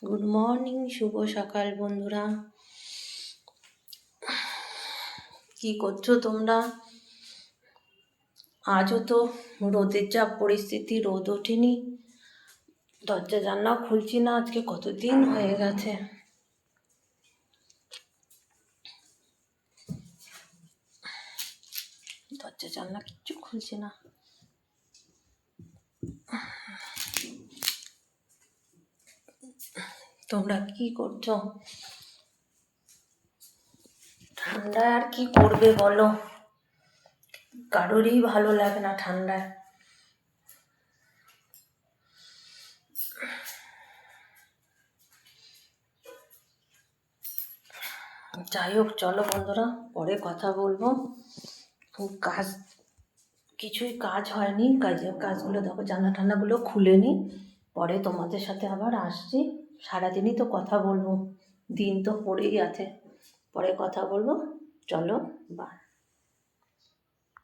Good morning, শুভ সকাল বন্ধুরা। কি করছো তোমরা? আজও তো রোদের যা পরিস্থিতি, রোদ ওঠেনি, দরজা জানলা খুলছি না। আজকে কতদিন হয়ে গেছে, দরজা জানলা কিচ্ছু খুলছি না। তোমরা কি করছো? ঠান্ডায় আর কি করবে বলো, কারোরই ভালো লাগে না ঠান্ডায়। যাই হোক, চলো বন্ধুরা, পরে কথা বলবো। কাজ কিছুই কাজ হয়নি, কাজগুলো দেখো, জানলা টান্নাগুলো খুলে নি, পরে তোমাদের সাথে আবার আসছি। সারাদিনই তো কথা বলবো, দিন তো পড়েই আছে, পরে কথা বলবো। চলো, বাই।